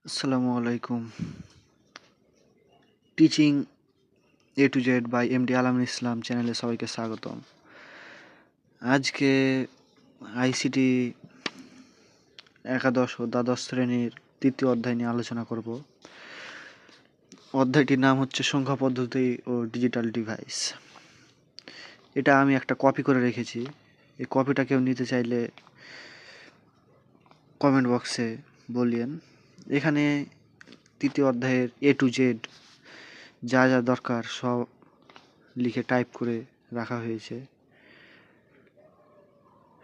আসসালামু আলাইকুম। Teaching A to Z by MD Alamin Islam চ্যানেলে সবাইকে স্বাগতম। আজকে আইসিটি একাদশ ও দ্বাদশ শ্রেণীর তৃতীয় অধ্যায় নিয়ে আলোচনা করব। অধ্যায়টির নাম হচ্ছে সংখ্যা পদ্ধতি ও ডিজিটাল ডিভাইস। এটা আমি একটা কপি করে রেখেছি। এই কপিটা কেউ নিতে চাইলে কমেন্ট বক্সে বলিয়েন। এখানে তৃতীয় অধ্যায়ের এ টু জেড যা যা দরকার সব লিখে টাইপ করে রাখা হয়েছে।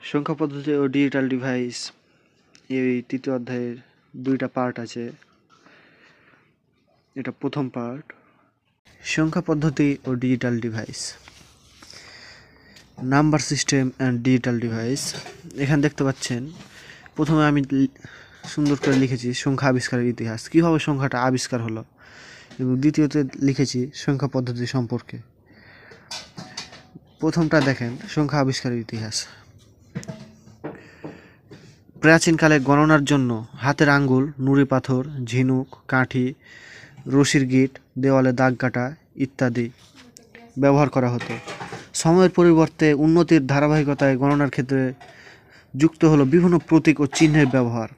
সংখ্যা পদ্ধতি ও ডিজিটাল ডিভাইস এই তৃতীয় অধ্যায়ের দুইটা পার্ট আছে। এটা প্রথম পার্ট, সংখ্যা পদ্ধতি ও digital device, number system and digital device. এখানে দেখতে পাচ্ছেন প্রথমে আমি সুন্দর করে লিখেছি সংখ্যা আবিষ্কারের ইতিহাস, কীভাবে সংখ্যাটা আবিষ্কার হলো, এবং দ্বিতীয়তে লিখেছি সংখ্যা পদ্ধতি সম্পর্কে। প্রথমটা দেখেন, সংখ্যা আবিষ্কারের ইতিহাস। প্রাচীনকালে গণনার জন্য হাতের আঙ্গুল, নুড়ি পাথর, ঝিনুক, কাঠি, রশির গিট, দেওয়ালে দাগ কাটা ইত্যাদি ব্যবহার করা হতো। সময়ের পরিবর্তে উন্নতির ধারাবাহিকতায় গণনার ক্ষেত্রে যুক্ত হলো বিভিন্ন প্রতীক ও চিহ্নের ব্যবহার।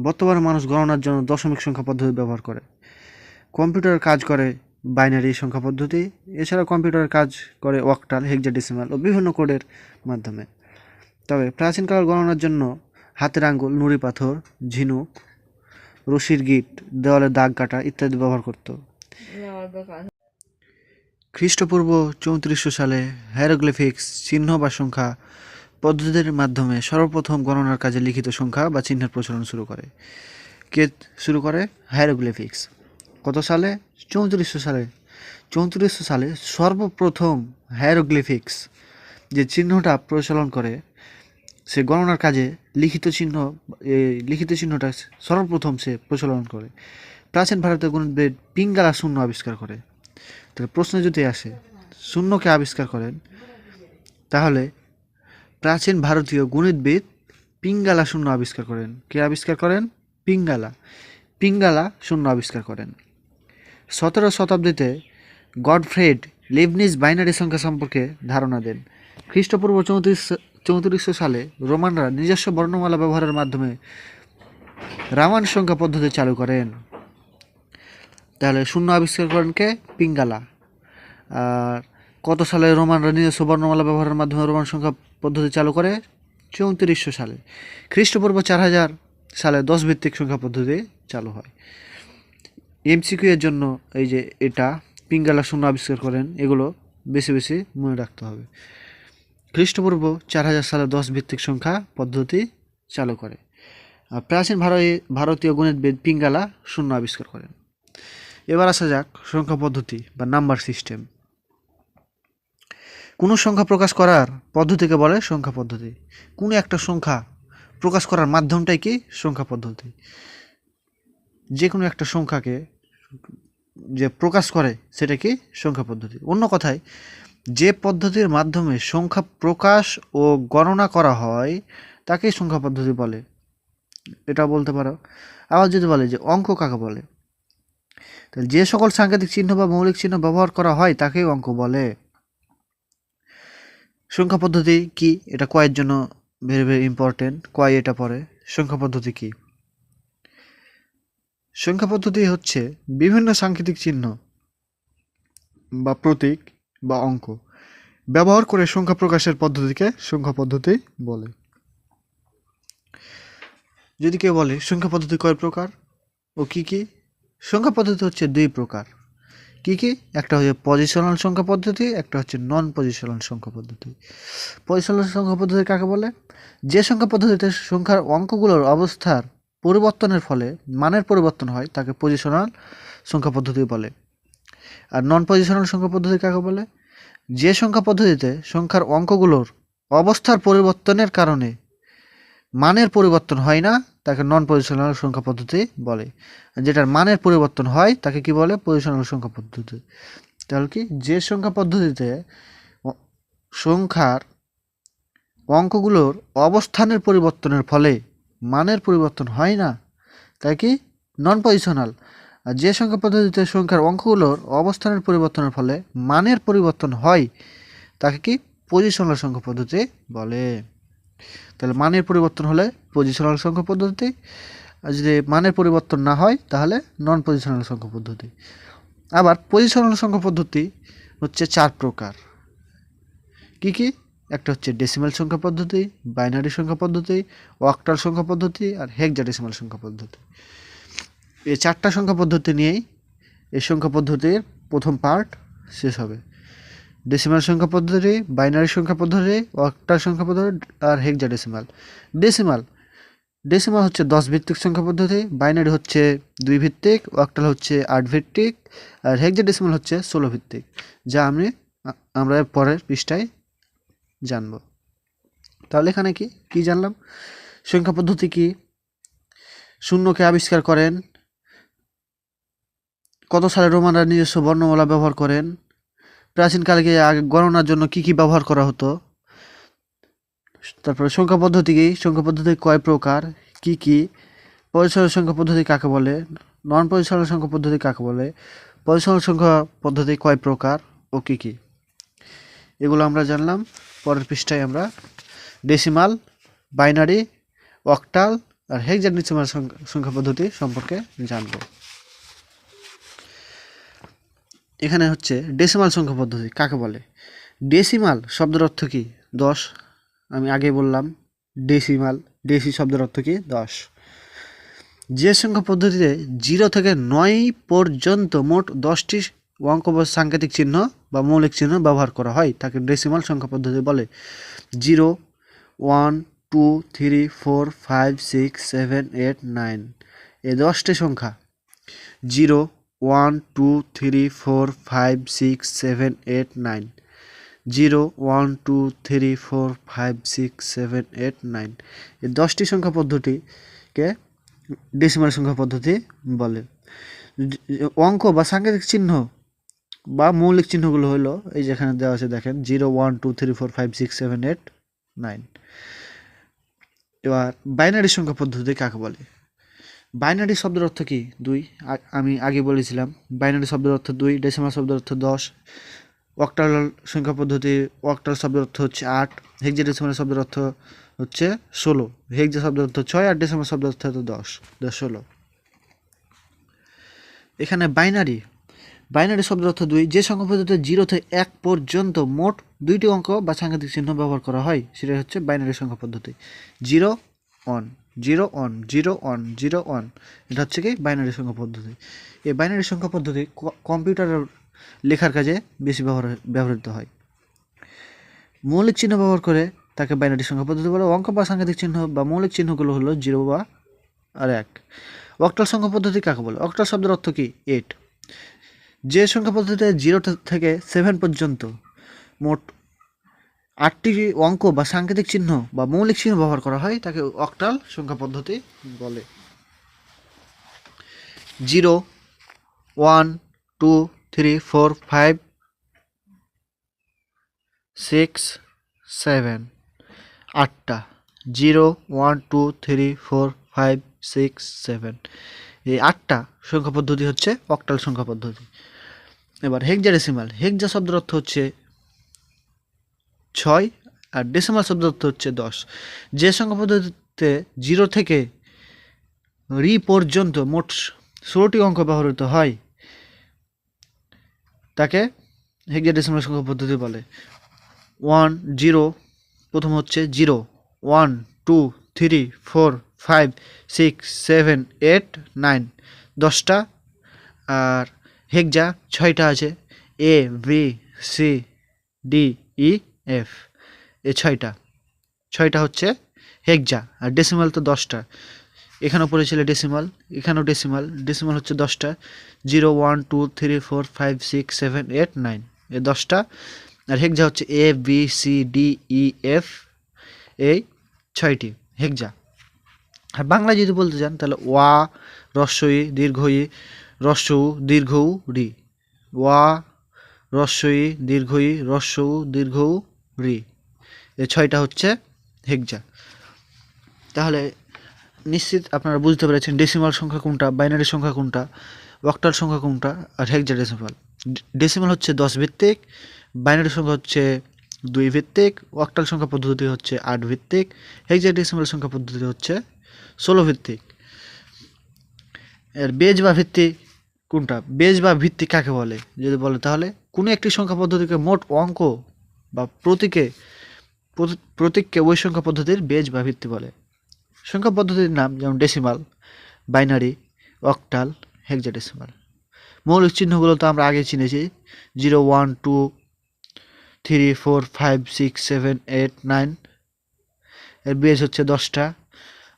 বর্তমানে মানুষ গণনার জন্য দশমিক সংখ্যা পদ্ধতি ব্যবহার করে। কম্পিউটার কাজ করে বাইনারি সংখ্যা পদ্ধতি, এছাড়া কম্পিউটার কাজ করে অক্টাল, হেক্সাডেসিমাল ও বিভিন্ন কোডের মাধ্যমে। তবে প্রাচীনকাল গণনার জন্য হাতের আঙ্গুল, নুড়ি পাথর, ঝিনুক, রশির গিট, দেওয়ালে দাগ কাটা ইত্যাদি ব্যবহার করত। খ্রিস্টপূর্ব 3400 সালে হায়ারোগ্লিফিক্স চিহ্ন বা সংখ্যা পদ্ধতির মাধ্যমে সর্বপ্রথম গণনার কাজে লিখিত সংখ্যা বা চিহ্নের প্রচলন শুরু করে। কে শুরু করে? হায়ারোগ্লিফিক্স। কত সালে? 3400 সালে সর্বপ্রথম হায়ারোগ্লিফিক্স যে চিহ্নটা প্রচলন করে, সে গণনার কাজে লিখিত চিহ্নটা সর্বপ্রথম সে প্রচলন করে। প্রাচীন ভারতের গণিতবিদ পিঙ্গালা শূন্য আবিষ্কার করে। তাহলে প্রশ্ন যদি আসে শূন্যকে আবিষ্কার করেন, তাহলে প্রাচীন ভারতীয় গণিতবিদ পিঙ্গালা শূন্য আবিষ্কার করেন। কে আবিষ্কার করেন? পিঙ্গালা শূন্য আবিষ্কার করেন। 17 শতাব্দীতে গডফ্রেড লিবনিজ বাইনারি সংখ্যা সম্পর্কে ধারণা দেন। খ্রিস্টপূর্ব 3400 সালে রোমানরা নিজস্ব বর্ণমালা ব্যবহারের মাধ্যমে রামান সংখ্যা পদ্ধতি চালু করেন। তাহলে শূন্য আবিষ্কার করেন কে? পিঙ্গালা। আর কত সালে রোমানরা নিজস্ব বর্ণমালা ব্যবহারের মাধ্যমে রোমান সংখ্যা পদ্ধতি চালু করে? 3400 সালে। খ্রিস্টপূর্ব 4000 সালে 10 ভিত্তিক সংখ্যা পদ্ধতি চালু হয়। এমসিকিউ এর জন্য এই যে এটা পিঙ্গালা শূন্য আবিষ্কার করেন, এগুলো বেশি বেশি মনে রাখতে হবে। খ্রিস্টপূর্ব 4000 সালে 10 ভিত্তিক সংখ্যা পদ্ধতি চালু করে। প্রাচীন ভারতীয় গণিতবিদ পিঙ্গালা শূন্য আবিষ্কার করেন। এবার আসা যাক সংখ্যা পদ্ধতি বা নাম্বার সিস্টেম। কোনো সংখ্যা প্রকাশ করার পদ্ধতিকে বলে সংখ্যা পদ্ধতি। কোনো একটা সংখ্যা প্রকাশ করার মাধ্যমটাই কি? সংখ্যা পদ্ধতি। যে কোনো একটা সংখ্যাকে যে প্রকাশ করে সেটা কি? সংখ্যা পদ্ধতি। অন্য কথায়, যে পদ্ধতির মাধ্যমে সংখ্যা প্রকাশ ও গণনা করা হয় তাকেই সংখ্যা পদ্ধতি বলে। এটা বলতে পারো। আবার যদি বলে যে অঙ্ক কাকে বলে, তাহলে যে সকল সাংকেতিক চিহ্ন বা মৌলিক চিহ্ন ব্যবহার করা হয় তাকেই অঙ্ক বলে। সংখ্যা পদ্ধতি কি? এটা কয়ের জন্য ভেরি ভেরি ইম্পর্টেন্ট। কয় এটা পড়ে। সংখ্যা পদ্ধতি কি? সংখ্যা পদ্ধতি হচ্ছে বিভিন্ন সাংকেতিক চিহ্ন বা প্রতীক বা অঙ্ক ব্যবহার করে সংখ্যা প্রকাশের পদ্ধতিকে সংখ্যা পদ্ধতি বলে। যদি কেউ বলে সংখ্যা পদ্ধতি কয় প্রকার ও কি কি? সংখ্যা পদ্ধতি হচ্ছে দুই প্রকার। কি কি? একটা হচ্ছে পজিশনাল সংখ্যা পদ্ধতি, একটা হচ্ছে নন পজিশনাল সংখ্যা পদ্ধতি। পজিশনাল সংখ্যা পদ্ধতি কাকে বলে? যে সংখ্যা পদ্ধতিতে সংখ্যার অঙ্কগুলোর অবস্থার পরিবর্তনের ফলে মানের পরিবর্তন হয় তাকে পজিশনাল সংখ্যা পদ্ধতি বলে। আর নন পজিশনাল সংখ্যা পদ্ধতি কাকে বলে? যে সংখ্যা পদ্ধতিতে সংখ্যার অঙ্কগুলোর অবস্থার পরিবর্তনের কারণে মানের পরিবর্তন হয় না তাকে নন পজিশনাল সংখ্যা পদ্ধতি বলে। যেটার মানের পরিবর্তন হয় তাকে কি বলে? পজিশনাল সংখ্যা পদ্ধতি। তাহলে কি? যে সংখ্যা পদ্ধতিতে সংখ্যার অঙ্কগুলোর অবস্থানের পরিবর্তনের ফলে মানের পরিবর্তন হয় না তাই কি? নন পজিশনাল, আর যে সংখ্যা পদ্ধতিতে সংখ্যার অঙ্কগুলোর অবস্থানের পরিবর্তনের ফলে মানের পরিবর্তন হয় তাকে কি পজিশনাল সংখ্যা পদ্ধতি বলে। তাহলে মানের পরিবর্তন হলে পজিশনাল সংখ্যা পদ্ধতি, আর যদি মানের পরিবর্তন না হয় তাহলে নন পজিশনাল সংখ্যা পদ্ধতি। আবার পজিশনাল সংখ্যা পদ্ধতি হচ্ছে 4 প্রকার। কি কি? একটা হচ্ছে ডেসিমাল সংখ্যা পদ্ধতি, বাইনারি সংখ্যা পদ্ধতি, অক্টাল সংখ্যা পদ্ধতি আর হেক্সাডেসিমাল সংখ্যা পদ্ধতি। এই 4টা সংখ্যা পদ্ধতি নিয়েই এই সংখ্যা পদ্ধতির প্রথম পার্ট শেষ হবে। ডেসিমাল সংখ্যা পদ্ধতি, বাইনারি সংখ্যা পদ্ধতি, অক্টাল সংখ্যা পদ্ধতি আর হেক্সাডেসিমাল। ডেসিমাল হচ্ছে 10 ভিত্তিক সংখ্যা পদ্ধতি, বাইনারি হচ্ছে 2 ভিত্তিক, অক্টাল হচ্ছে 8 ভিত্তিক আর হেক্সাডেসিমাল হচ্ছে 16 ভিত্তিক, যা আমরা পরের পৃষ্ঠায় জানব। তাহলে এখানে কি জানলাম? সংখ্যা পদ্ধতি কি, শূন্যকে আবিষ্কার করেন, কত সালে রোমানরা নিজস্ব বর্ণমালা ব্যবহার করেন, প্রাচীনকালে আগে গণনার জন্য কি ব্যবহার করা হতো, তারপরে সংখ্যা পদ্ধতি কি, সংখ্যা পদ্ধতি কয় প্রকার, কি পজিশনাল সংখ্যা পদ্ধতি কাকে বলে, নন পজিশনাল সংখ্যা পদ্ধতি কাকে বলে, পজিশনাল সংখ্যা পদ্ধতি কয় প্রকার ও কি এগুলো আমরা জানলাম। পরের পৃষ্ঠায় আমরা ডেসিমাল, বাইনারি, অক্টাল আর হেক্সাডেসিমাল সংখ্যা পদ্ধতি সম্পর্কে জানব। এখানে হচ্ছে ডেসিমাল সংখ্যা পদ্ধতি কাকে বলে। ডেসিমাল শব্দের অর্থ কি? 10। আমি আগে বললাম ডেসি শব্দের অর্থ কি? 10। যে সংখ্যা পদ্ধতিতে 0 থেকে 9 পর্যন্ত মোট 10টি অঙ্ক বা সাংকেতিক চিহ্ন বা মৌলিক চিহ্ন ব্যবহার করা হয় তাকে ডেসিমাল সংখ্যা পদ্ধতি বলে। 0, 1, 2, 3, 4, 5, 6, 7, 8, 9 এই 10টি সংখ্যা। 0, 1, 2, 3, 4, 5, 6, 7, 8, 9 0, 1, 2, 3, 4, 5, 6, 7, 8, 9 এই 10টি সংখ্যা পদ্ধতিকে ডেসিমাল সংখ্যা পদ্ধতি বলে। অঙ্ক বা সাংকেতিক চিহ্ন বা মৌলিক চিহ্নগুলো হলো এই যেখানে দেওয়া আছে দেখেন, 0, 1, 2, 3, 4, 5, 6, 7, 8, 9। এবার বাইনারি সংখ্যা পদ্ধতি কাকে বলে। বাইনারি শব্দের অর্থ কি? 2। আমি আগে বলেছিলাম বাইনারি শব্দের অর্থ 2, ডেসিমাল শব্দের অর্থ 10, অক্টাল সংখ্যা পদ্ধতি অক্টাল শব্দের অর্থ হচ্ছে 8, হেক্সাডেসিমাল শব্দের অর্থ হচ্ছে 16, হেক্সা শব্দের অর্থ 6 আর ডেসিমাল শব্দের অর্থ 10, 16। এখানে বাইনারি শব্দের অর্থ 2, যে সংখ্যা পদ্ধতিতে 0 থেকে 1 পর্যন্ত মোট 2টি অঙ্ক বা সাংকেতিক চিহ্ন ব্যবহার করা হয় সেটা হচ্ছে বাইনারি সংখ্যা পদ্ধতি। 0, 1, 0, 1, 0, 1, 0, 1 এটা হচ্ছে কি বাইনারি সংখ্যা পদ্ধতি। এই বাইনারি সংখ্যা পদ্ধতি কম্পিউটারের লেখার কাজে বেশি ব্যবহৃত হয়। মৌলিক চিহ্ন ব্যবহার করে তাকে বাইনারি সংখ্যা পদ্ধতি বলে। অঙ্ক বা সাংকেতিক চিহ্ন বা মৌলিক চিহ্নগুলো হলো 0 বা 1। অক্টাল সংখ্যা পদ্ধতি কাকে বলে। অক্টাল শব্দের অর্থ কি? 8। যে সংখ্যা পদ্ধতিতে 0 থেকে 7 পর্যন্ত মোট 8টি অঙ্ক বা সাংকেতিক চিহ্ন বা মৌলিক চিহ্ন ব্যবহার করা হয় তাকে অক্টাল সংখ্যা পদ্ধতি বলে। 0, 1, 2, 3, 4, 5, 6, 7 8টা। 0, 1, 2, 3, 4, 5, 6, 7 এই 8টা সংখ্যা পদ্ধতি হচ্ছে অক্টাল সংখ্যা পদ্ধতি। এবার হেক্সাডেসিমাল। হেক্সা শব্দের অর্থ হচ্ছে 6 আর ডেসিমাল শব্দের অর্থ হচ্ছে 10। যে সংখ্যা পদ্ধতিতে 0 থেকে পর্যন্ত মোট 16টি অঙ্ক ব্যবহৃত হয় তাকে হেক্সাডেসিমাল সংখ্যা পদ্ধতি বলে। 1, 0 প্রথম হচ্ছে 0, 1, 2, 3, 4, 5, 6, 7, 8, 9 10টা। আর হেক্সা 6টা আছে, A, B, C, D, E, F এই 6টা হচ্ছে হেক্সা। আর ডেসিমাল তো 10টা, এখানেও পড়েছিল ডেসিমাল, এখানেও ডেসিমাল হচ্ছে 10টা। 0, 1, 2, 3, 4, 5, 6, 7, 8, 9 এই 10টা। আর হেক্সা হচ্ছে A, B, C, D, E, F এই 6টি হেক্সা। আর বাংলা যদি বলতে চান তাহলে ওয়া রস্বই দীর্ঘই রস্যউ দীর্ঘউ রি, ওয়া রস্বই দীর্ঘই রস্যউ দীর্ঘউ রি এই 6টা হচ্ছে হেক্সা। তাহলে নিশ্চিত আপনারা বুঝতে পেরেছেন ডেসিমাল সংখ্যা কোনটা, বাইনারি সংখ্যা কোনটা, অক্টাল সংখ্যা কোনটা আর হেক্সাডেসিমাল। ডেসিমাল হচ্ছে 10 ভিত্তিক, বাইনারি সংখ্যা হচ্ছে 2 ভিত্তিক, অক্টাল সংখ্যা পদ্ধতি হচ্ছে 8 ভিত্তিক, হেক্সাডেসিমাল সংখ্যা পদ্ধতি হচ্ছে 16 ভিত্তিক। এর বেজ বা ভিত্তি কোনটা, বেজ বা ভিত্তি কাকে বলে যদি বলে তাহলে কোনো একটি সংখ্যা পদ্ধতিকে মোট অঙ্ক বা প্রতীককে ওই সংখ্যা পদ্ধতির বেজ বা ভিত্তি বলে। সংখ্যা পদ্ধতির নাম যেমন ডেসিমাল, বাইনারি, অক্টাল, হেক্সাডেসিমাল। মৌলিক চিহ্নগুলো তো আমরা আগে চিনেছি, 0 1 2 3 4 5 6 7 8 9। এর বেজ হচ্ছে 10টা।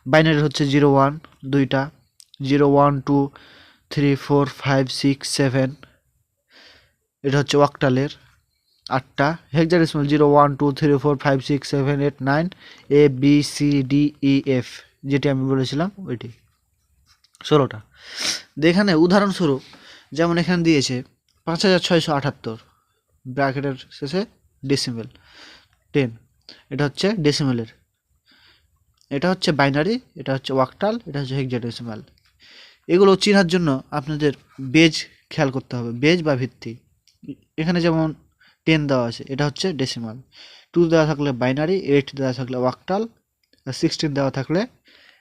বাইনারি হচ্ছে 0 1 2টা, 0 1 2 3 4 5 6 7। এটা হচ্ছে অক্টালের 8টা। Hexadecimal 0 1 2 3 4 5 6 7 8 9 A B C D E F, যেটি আমি বলেছিলাম ওইটি 16টা। এখানে উদাহরণস্বরূপ যেমন এখানে দিয়েছে 5678, ব্র্যাকেটের শেষে ডেসিমেল 10, এটা হচ্ছে ডেসিমেলের। এটা হচ্ছে বাইনারি, এটা হচ্ছে অক্টাল, এটা হচ্ছে হেক্সাডেসিমাল। এগুলো চেনার জন্য আপনাদের বেজ খেয়াল করতে হবে, বেজ বা ভিত্তি। এখানে যেমন 10 দেওয়া আছে, এটা হচ্ছে ডেসিমাল। 2 দেওয়া থাকলে বাইনারি, 8 দেওয়া থাকলে অক্টাল, আর 16 দেওয়া থাকলে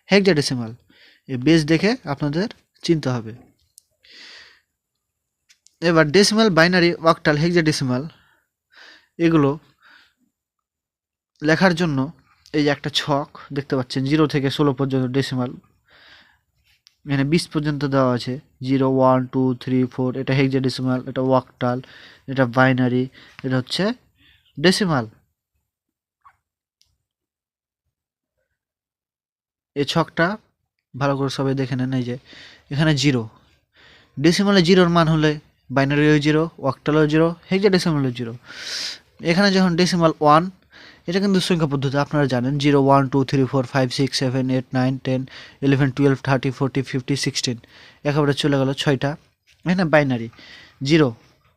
হেক্সাডেসিমাল। এই বেজ দেখে আপনাদের চিনতে হবে। এবার ডেসিমাল, বাইনারি, অক্টাল, হেক্সাডেসিমাল এগুলো লেখার জন্য এই যে একটা ছক দেখতে পাচ্ছেন, 0 থেকে 16 পর্যন্ত ডেসিমাল, এখানে 20 পর্যন্ত দেওয়া আছে। 0 1 2 3 4, এটা হেক্সাডেসিমাল, এটা অক্টাল, এটা বাইনারি, এটা হচ্ছে ডেসিমাল। এই ছকটা ভালো করে সবাই দেখে নেন। এই যে এখানে 0, ডেসিমালে 0-র মান হলে বাইনারিও 0, অক্টালও 0, হেক্সাডেসিমালও 0। এখানে যখন ডেসিমাল 1, এটা কিন্তু সংখ্যা পদ্ধতি আপনারা জানেন, 0 1 2 3 4 5 6 7 8 9 10 11 12 30 40 50 16, একেবারে চলে গেল 6টা। এখানে বাইনারি 0,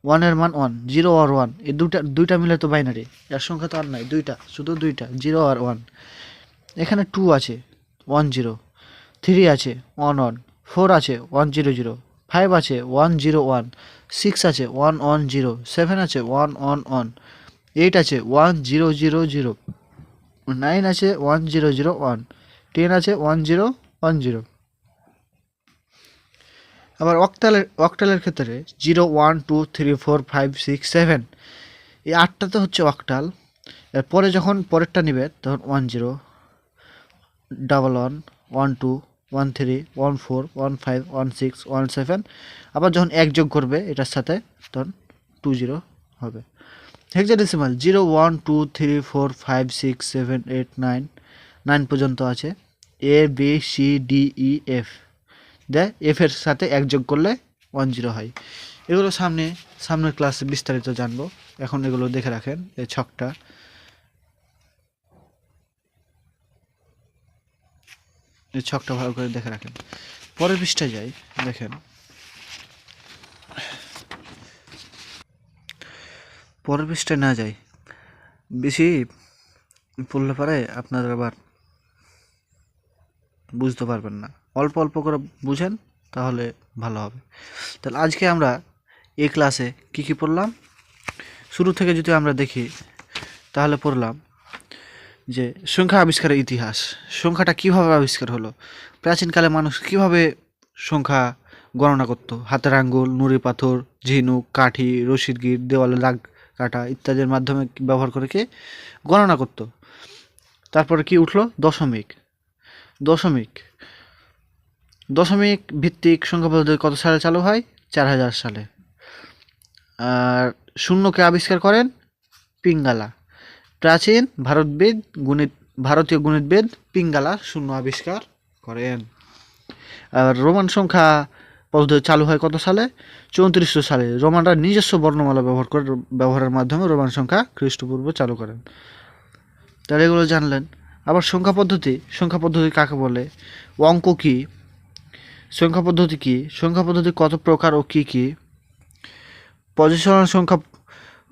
1 এর মান 1, 0 আর 1 এই দুইটা মিলে তো বাইনারি, এর সংখ্যা তো আর নাই, দুইটা, শুধু দুইটা, 0 আর 1। এখানে 2 আছে 1 0, 3 আছে 1 1, 4 আছে 1 0 0, 5 আছে 1 0 1, 6 আছে 1 1 0, 7 আছে 1 1 1, 8 আছে 1 0 0 0, 9 আছে 1 0 0 1, 10 আছে 1 0 1 0। আবার অক্টালের ক্ষেত্রে 0 1 2 3 4 5 6 7, এই 8টা তো হচ্ছে অক্টাল। এরপরে যখন পরেরটা নেবে তখন 1 0 1 1 1 2 1 3 1 4 1 5 1 6 1 7, আবার যখন এক যোগ করবে এটার সাথে তখন 2 0 হবে। হেক্সাডেসিমাল 0 1 2 3 4 5 6 7 8 9, 9 পর্যন্ত আছে। A B C D E F, দেয় এফ এর সাথে এক যোগ করলে 1 0 হয়। এগুলো সামনের ক্লাসে বিস্তারিত জানবো, এখন এগুলো দেখে রাখেন। এই ছকটা, এই ছকটা ভালো করে দেখে রাখেন। পরের পৃষ্ঠায় যাই, দেখেন পরের পৃষ্ঠায় না যাই, বেশি পড়লে পরে আপনাদের আবার বুঝতে পারবেন না, অল্প অল্প করে বুঝেন তাহলে ভালো হবে। তাহলে আজকে আমরা এই ক্লাসে কি কি পড়লাম, শুরু থেকে যদি আমরা দেখি তাহলে পড়লাম যে সংখ্যা আবিষ্কারের ইতিহাস, সংখ্যাটা কিভাবে আবিষ্কার হলো, প্রাচীনকালে মানুষ কিভাবে সংখ্যা গণনা করত, হাতের আঙ্গুল, নুড়ি পাথর, ঝিনুক, কাঠি, রশিদ গিট, দেওয়ালে দাগ কাটা ইত্যাদির মাধ্যমে ব্যবহার করে কি গণনা করত। তারপরে কি উঠলো, দশমিক। দশমিক দশমিক ভিত্তিক সংখ্যা পদ্ধতি কত সালে চালু হয়, 4000 সালে। আর শূন্যকে আবিষ্কার করেন পিঙ্গালা, প্রাচীন ভারতীয় গণিতবিদ পিঙ্গালা শূন্য আবিষ্কার করেন। আর রোমান সংখ্যা পদ্ধতি চালু হয় কত সালে, 3400 সালে। রোমানরা নিজস্ব বর্ণমালা ব্যবহারের মাধ্যমে রোমান সংখ্যা খ্রিস্টপূর্ব চালু করেন। তাহলে এগুলো জানলেন। আবার সংখ্যা পদ্ধতি কাকে বলে, অঙ্ক কি, সংখ্যা পদ্ধতি কি, সংখ্যা পদ্ধতি কত প্রকার ও কি কি,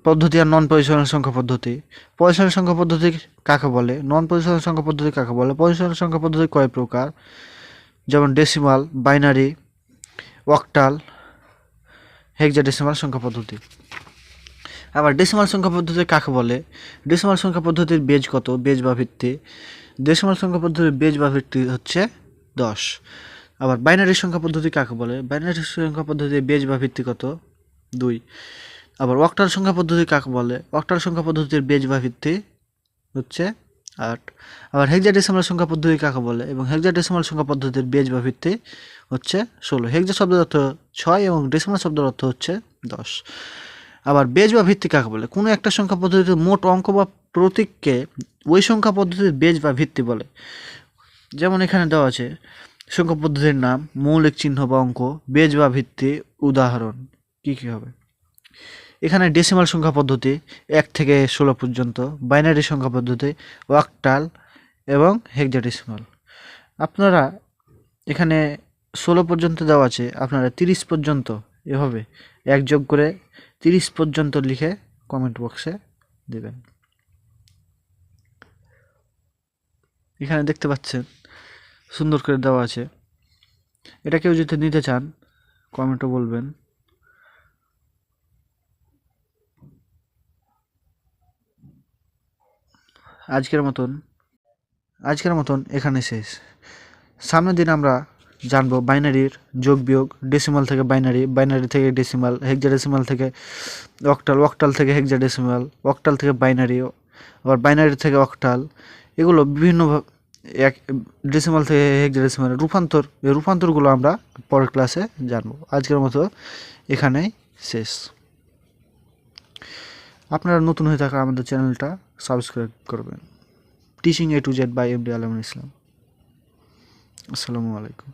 পদ্ধতি আর নন পজিশনাল সংখ্যা পদ্ধতি। পজিশনাল সংখ্যা পদ্ধতি কাকে বলে, নন পজিশনাল সংখ্যা পদ্ধতি কাকে বলে? পজিশনাল সংখ্যা পদ্ধতি কয় প্রকার? যেমন ডেসিমাল, বাইনারি, অক্টাল, হেক্সাডেসিমাল সংখ্যা পদ্ধতি। আবার ডেসিমাল সংখ্যা পদ্ধতি কাকে বলে? ডেসিমাল সংখ্যা পদ্ধতির বেজ কত, বেজ বা ভিত্তি? ডেসিমাল সংখ্যা পদ্ধতির বেজ বা ভিত্তি হচ্ছে 10। আবার বাইনারি সংখ্যা পদ্ধতি কাকে বলে? বাইনারি সংখ্যা পদ্ধতির বেজ বা ভিত্তি কত? 2। আবার অক্টাল সংখ্যা পদ্ধতি কাকে বলে? অক্টাল সংখ্যা পদ্ধতির বেজ বা ভিত্তি হচ্ছে 8। আবার হেক্সাডেসিমাল সংখ্যা পদ্ধতি কাকে বলে? এবং হেক্সাডেসিমাল সংখ্যা পদ্ধতির বেজ বা ভিত্তি হচ্ছে 16। হেক্সা শব্দের অর্থ 6 এবং ডেসিমাল শব্দের অর্থ হচ্ছে 10। আবার বেজ বা ভিত্তি কাকে বলে? কোনো একটা সংখ্যা পদ্ধতিতে মোট অঙ্ক বা প্রতীককে ওই সংখ্যা পদ্ধতির বেজ বা ভিত্তি বলে। যেমন এখানে দেওয়া আছে সংখ্যা পদ্ধতির নাম, মৌলিক চিহ্ন বা অঙ্ক, বেজ বা ভিত্তি। উদাহরণ কি কি হবে? এখানে ডেসিমাল সংখ্যা পদ্ধতি 1 থেকে 16 পর্যন্ত, বাইনারি সংখ্যা পদ্ধতি, অক্টাল এবং হেক্সাডেসিমাল। আপনারা এখানে 16 পর্যন্ত দেওয়া আছে, আপনারা 30 পর্যন্ত এভাবে এক যোগ করে 30 পর্যন্ত লিখে কমেন্ট বক্সে দেবেন। এখানে দেখতে পাচ্ছেন সুন্দর করে দেওয়া আছে। এটা কেউ যদি নিতে চান কমেন্টও বলবেন। আজকের মতন এখানে শেষ। সামনের দিন আমরা জানবো বাইনারির যোগ বিয়োগ, ডেসিমাল থেকে বাইনারি, বাইনারি থেকে ডেসিমাল, হেক্সাডেসিমাল থেকে অক্টাল, অক্টাল থেকে হেক্সাডেসিমাল, অক্টাল থেকে বাইনারি, আবার বাইনারি থেকে অক্টাল। এগুলো বিভিন্ন এক ডেসিমাল থেকে হেক্সাডেসিমাল রূপান্তর, এই রূপান্তরগুলো আমরা পরের ক্লাসে জানবো। আজকের মতো এখানেই শেষ। আপনারা নতুন হয়ে থাকা আমাদের চ্যানেলটা সাবস্ক্রাইব করবেন। Teaching A to Z by MD Alam Islam. আসসালামু আলাইকুম।